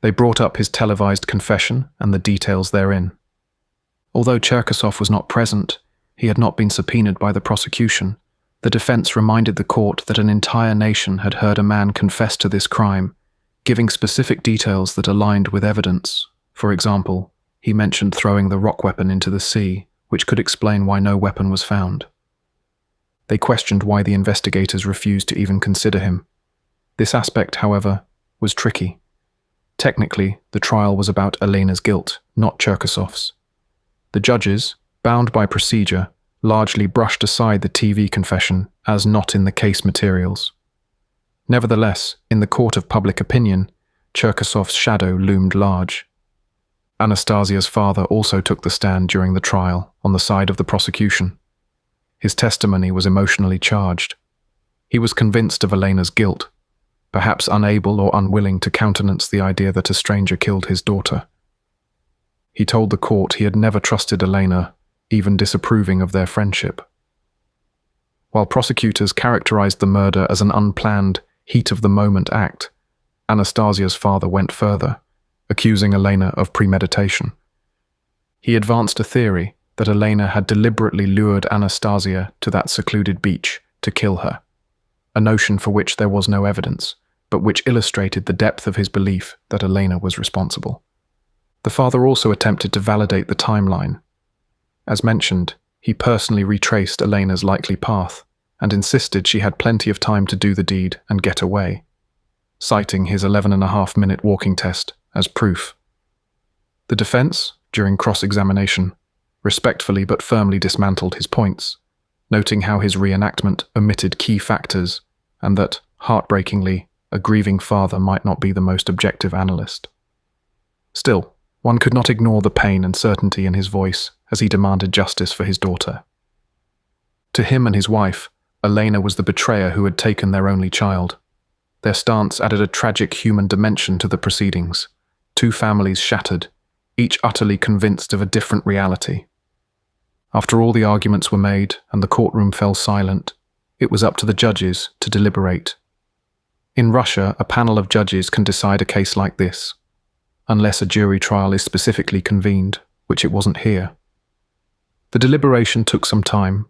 They brought up his televised confession and the details therein. Although Cherkasov was not present, he had not been subpoenaed by the prosecution. The defense reminded the court that an entire nation had heard a man confess to this crime, giving specific details that aligned with evidence. For example, he mentioned throwing the rock weapon into the sea, which could explain why no weapon was found. They questioned why the investigators refused to even consider him. This aspect, however, was tricky. Technically, the trial was about Alena's guilt, not Cherkasov's. The judges, bound by procedure, largely brushed aside the TV confession as not in the case materials. Nevertheless, in the court of public opinion, Cherkasov's shadow loomed large. Anastasia's father also took the stand during the trial on the side of the prosecution. His testimony was emotionally charged. He was convinced of Alena's guilt, perhaps unable or unwilling to countenance the idea that a stranger killed his daughter. He told the court he had never trusted Alena, even disapproving of their friendship. While prosecutors characterized the murder as an unplanned, heat-of-the-moment act, Anastasia's father went further, accusing Alena of premeditation. He advanced a theory that Alena had deliberately lured Anastasia to that secluded beach to kill her, a notion for which there was no evidence, but which illustrated the depth of his belief that Alena was responsible. The father also attempted to validate the timeline. As mentioned, he personally retraced Alena's likely path and insisted she had plenty of time to do the deed and get away, citing his 11.5-minute walking test as proof. The defense, during cross-examination, respectfully but firmly dismantled his points, noting how his reenactment omitted key factors and that, heartbreakingly, a grieving father might not be the most objective analyst. Still, one could not ignore the pain and certainty in his voice as he demanded justice for his daughter. To him and his wife, Alena was the betrayer who had taken their only child. Their stance added a tragic human dimension to the proceedings. Two families shattered, each utterly convinced of a different reality. After all the arguments were made and the courtroom fell silent, it was up to the judges to deliberate. In Russia, a panel of judges can decide a case like this, unless a jury trial is specifically convened, which it wasn't here. The deliberation took some time.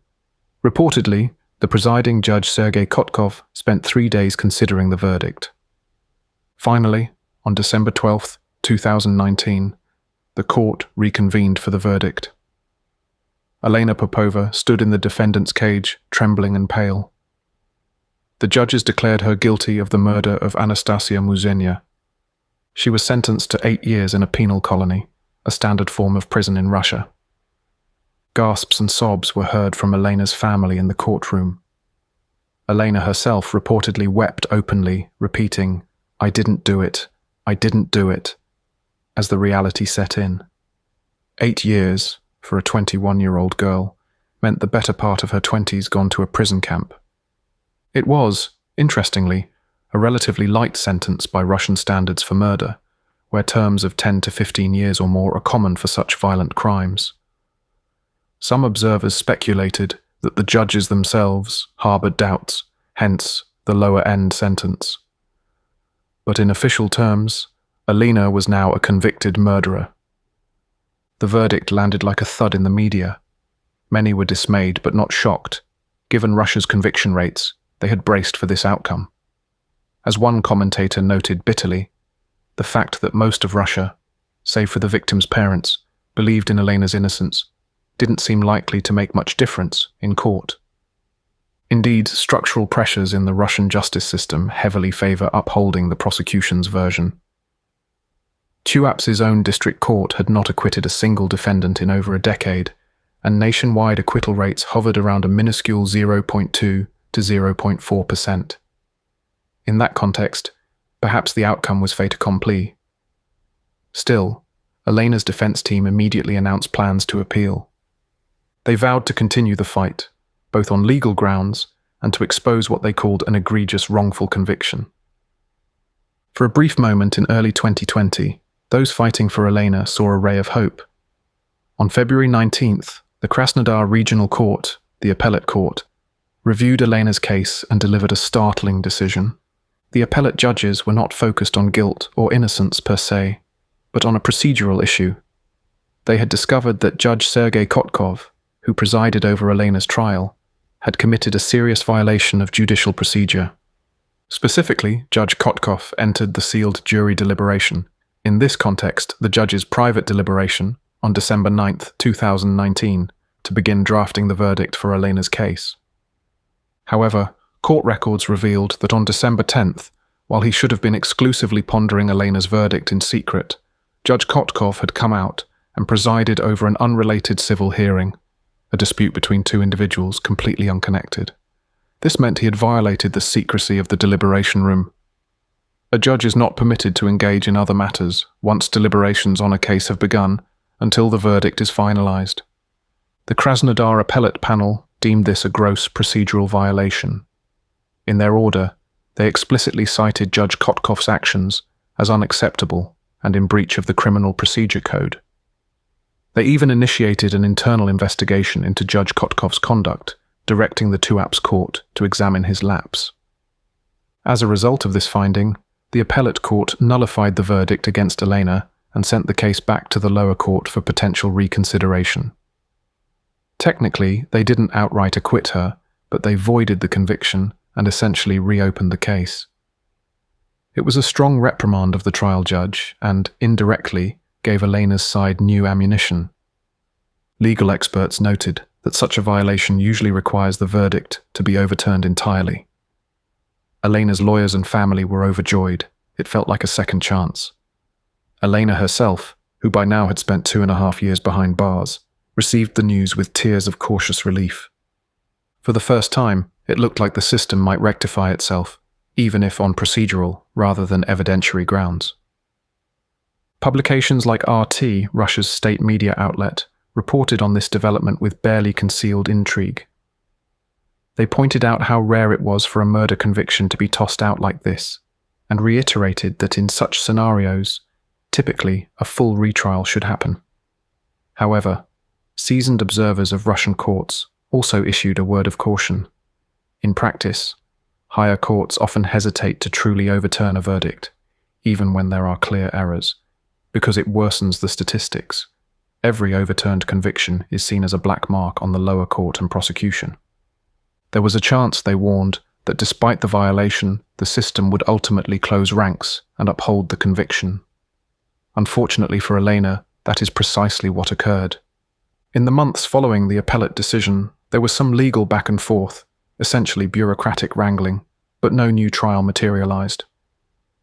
Reportedly, the presiding judge Sergei Kotkov spent 3 days considering the verdict. Finally, on December 12, 2019, the court reconvened for the verdict. Alena Popova stood in the defendant's cage, trembling and pale. The judges declared her guilty of the murder of Anastasia Muzhenya. She was sentenced to 8 years in a penal colony, a standard form of prison in Russia. Gasps and sobs were heard from Alena's family in the courtroom. Alena herself reportedly wept openly, repeating, "I didn't do it, I didn't do it," as the reality set in. 8 years, for a 21-year-old girl, meant the better part of her 20s gone to a prison camp. It was, interestingly, a relatively light sentence by Russian standards for murder, where terms of 10 to 15 years or more are common for such violent crimes. Some observers speculated that the judges themselves harbored doubts, hence the lower-end sentence. But in official terms, Alena was now a convicted murderer. The verdict landed like a thud in the media. Many were dismayed but not shocked. Given Russia's conviction rates, they had braced for this outcome. As one commentator noted bitterly, the fact that most of Russia, save for the victim's parents, believed in Alena's innocence didn't seem likely to make much difference in court. Indeed, structural pressures in the Russian justice system heavily favor upholding the prosecution's version. Tuapse's own district court had not acquitted a single defendant in over a decade, and nationwide acquittal rates hovered around a minuscule 0.2 to 0.4%. In that context, perhaps the outcome was fait accompli. Still, Alena's defense team immediately announced plans to appeal. They vowed to continue the fight, both on legal grounds and to expose what they called an egregious wrongful conviction. For a brief moment in early 2020, those fighting for Alena saw a ray of hope. On February 19th, the Krasnodar Regional Court, the appellate court, reviewed Alena's case and delivered a startling decision. The appellate judges were not focused on guilt or innocence per se, but on a procedural issue. They had discovered that Judge Sergei Kotkov, who presided over Alena's trial, had committed a serious violation of judicial procedure. Specifically, Judge Kotkov entered the sealed jury deliberation, in this context the judge's private deliberation, on December 9, 2019, to begin drafting the verdict for Alena's case. However, court records revealed that on December 10th, while he should have been exclusively pondering Alena's verdict in secret, Judge Kotkov had come out and presided over an unrelated civil hearing, a dispute between two individuals completely unconnected. This meant he had violated the secrecy of the deliberation room. A judge is not permitted to engage in other matters once deliberations on a case have begun until the verdict is finalized. The Krasnodar appellate panel deemed this a gross procedural violation. In their order, they explicitly cited Judge Kotkov's actions as unacceptable and in breach of the Criminal Procedure Code. They even initiated an internal investigation into Judge Kotkov's conduct, directing the Tuapse court to examine his lapse. As a result of this finding, the appellate court nullified the verdict against Alena and sent the case back to the lower court for potential reconsideration. Technically, they didn't outright acquit her, but they voided the conviction and essentially reopened the case. It was a strong reprimand of the trial judge and, indirectly, gave Alena's side new ammunition. Legal experts noted that such a violation usually requires the verdict to be overturned entirely. Alena's lawyers and family were overjoyed. It felt like a second chance. Alena herself, who by now had spent 2.5 years behind bars, received the news with tears of cautious relief. For the first time, it looked like the system might rectify itself, even if on procedural rather than evidentiary grounds. Publications like RT, Russia's state media outlet, reported on this development with barely concealed intrigue. They pointed out how rare it was for a murder conviction to be tossed out like this, and reiterated that in such scenarios, typically a full retrial should happen. However, seasoned observers of Russian courts also issued a word of caution. In practice, higher courts often hesitate to truly overturn a verdict, even when there are clear errors, because it worsens the statistics. Every overturned conviction is seen as a black mark on the lower court and prosecution. There was a chance, they warned, that despite the violation, the system would ultimately close ranks and uphold the conviction. Unfortunately for Alena, that is precisely what occurred. In the months following the appellate decision, there was some legal back and forth, essentially bureaucratic wrangling, but no new trial materialized.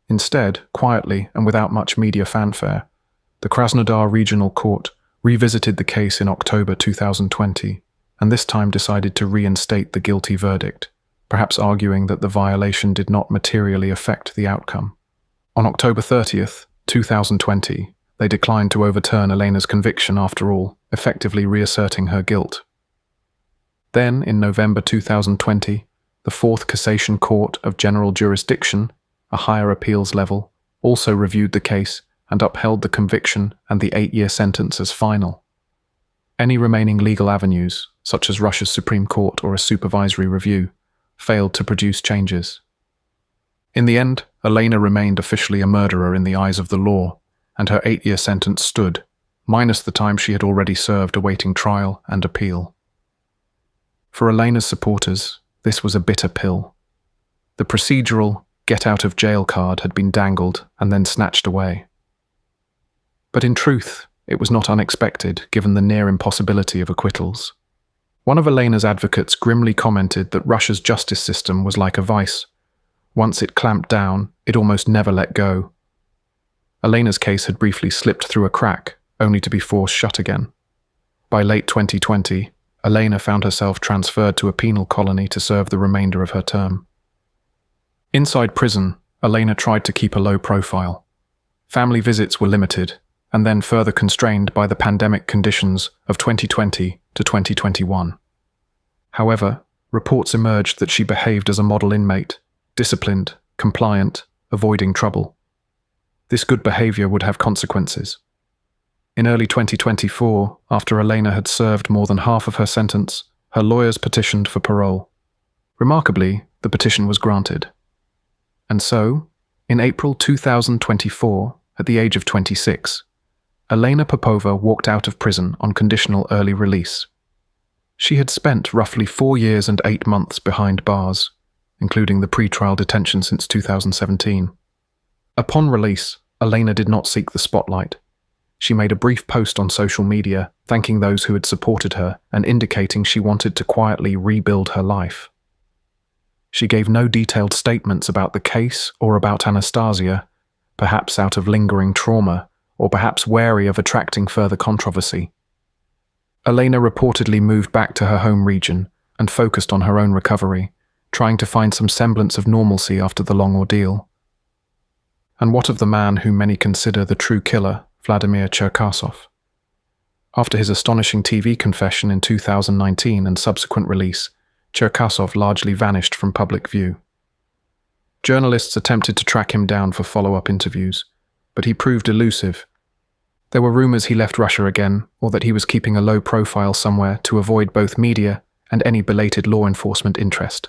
Instead, quietly and without much media fanfare, the Krasnodar Regional Court revisited the case in October 2020, and this time decided to reinstate the guilty verdict, perhaps arguing that the violation did not materially affect the outcome. On October 30th, 2020, they declined to overturn Alena's conviction after all, effectively reasserting her guilt. Then, in November 2020, the Fourth Cassation Court of General Jurisdiction, a higher appeals level, also reviewed the case and upheld the conviction and the 8-year sentence as final. Any remaining legal avenues, such as Russia's Supreme Court or a supervisory review, failed to produce changes. In the end, Alena remained officially a murderer in the eyes of the law, and her 8-year sentence stood, minus the time she had already served awaiting trial and appeal. For Alena's supporters, this was a bitter pill. The procedural get-out-of-jail card had been dangled and then snatched away. But in truth, it was not unexpected given the near impossibility of acquittals. One of Alena's advocates grimly commented that Russia's justice system was like a vice. Once it clamped down, it almost never let go. Alena's case had briefly slipped through a crack, only to be forced shut again. By late 2020, Alena found herself transferred to a penal colony to serve the remainder of her term. Inside prison, Alena tried to keep a low profile. Family visits were limited, and then further constrained by the pandemic conditions of 2020 to 2021. However, reports emerged that she behaved as a model inmate, disciplined, compliant, avoiding trouble. This good behavior would have consequences. In early 2024, after Alena had served more than half of her sentence, her lawyers petitioned for parole. Remarkably, the petition was granted. And so, in April 2024, at the age of 26, Alena Popova walked out of prison on conditional early release. She had spent roughly 4 years and 8 months behind bars, including the pre-trial detention since 2017. Upon release, Alena did not seek the spotlight. She made a brief post on social media, thanking those who had supported her and indicating she wanted to quietly rebuild her life. She gave no detailed statements about the case or about Anastasia, perhaps out of lingering trauma, or perhaps wary of attracting further controversy. Alena reportedly moved back to her home region and focused on her own recovery, trying to find some semblance of normalcy after the long ordeal. And what of the man whom many consider the true killer, Vladimir Cherkasov? After his astonishing TV confession in 2019 and subsequent release, Cherkasov largely vanished from public view. Journalists attempted to track him down for follow-up interviews, but he proved elusive. There were rumors he left Russia again, or that he was keeping a low profile somewhere to avoid both media and any belated law enforcement interest.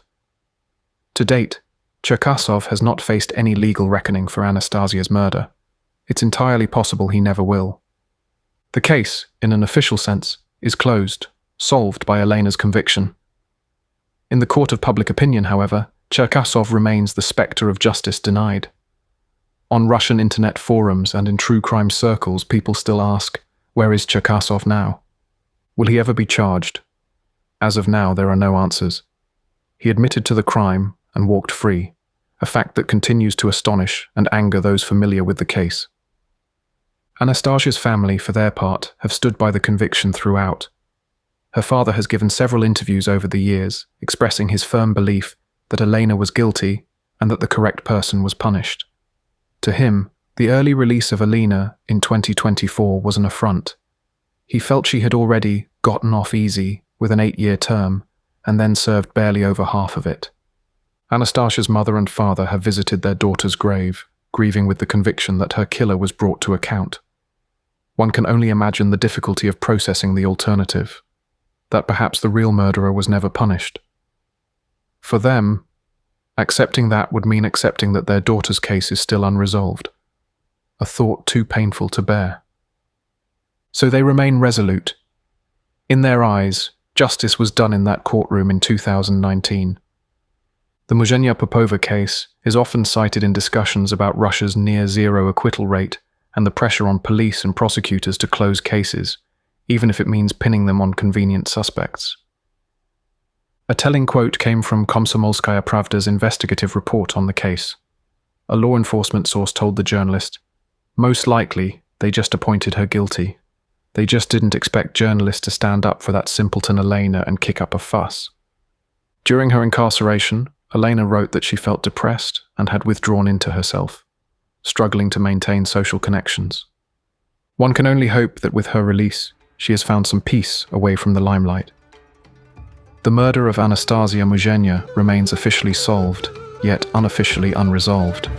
To date, Cherkasov has not faced any legal reckoning for Anastasia's murder. It's entirely possible he never will. The case, in an official sense, is closed, solved by Alena's conviction. In the court of public opinion, however, Cherkasov remains the spectre of justice denied. On Russian internet forums and in true crime circles, people still ask, where is Cherkasov now? Will he ever be charged? As of now, there are no answers. He admitted to the crime and walked free, a fact that continues to astonish and anger those familiar with the case. Anastasia's family, for their part, have stood by the conviction throughout. Her father has given several interviews over the years, expressing his firm belief that Alena was guilty and that the correct person was punished. To him, the early release of Alena in 2024 was an affront. He felt she had already gotten off easy with an 8-year term and then served barely over half of it. Anastasia's mother and father have visited their daughter's grave, grieving with the conviction that her killer was brought to account. One can only imagine the difficulty of processing the alternative, that perhaps the real murderer was never punished. For them, accepting that would mean accepting that their daughter's case is still unresolved, a thought too painful to bear. So they remain resolute. In their eyes, justice was done in that courtroom in 2019. The Muzhenya Popova case is often cited in discussions about Russia's near-zero acquittal rate and the pressure on police and prosecutors to close cases, even if it means pinning them on convenient suspects. A telling quote came from Komsomolskaya Pravda's investigative report on the case. A law enforcement source told the journalist, "Most likely, they just appointed her guilty." They just didn't expect journalists to stand up for that simpleton Alena and kick up a fuss. During her incarceration, Alena wrote that she felt depressed and had withdrawn into herself, struggling to maintain social connections. One can only hope that with her release, she has found some peace away from the limelight. The murder of Anastasia Muzhenya remains officially solved, yet unofficially unresolved.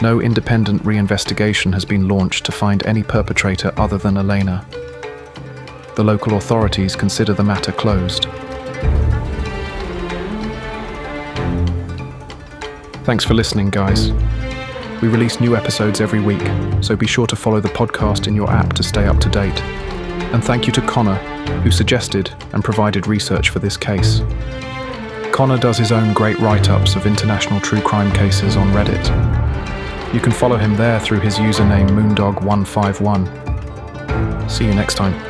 No independent reinvestigation has been launched to find any perpetrator other than Alena. The local authorities consider the matter closed. Thanks for listening, guys. We release new episodes every week, so be sure to follow the podcast in your app to stay up to date. And thank you to Connor, who suggested and provided research for this case. Connor does his own great write-ups of international true crime cases on Reddit. You can follow him there through his username Moondog151. See you next time.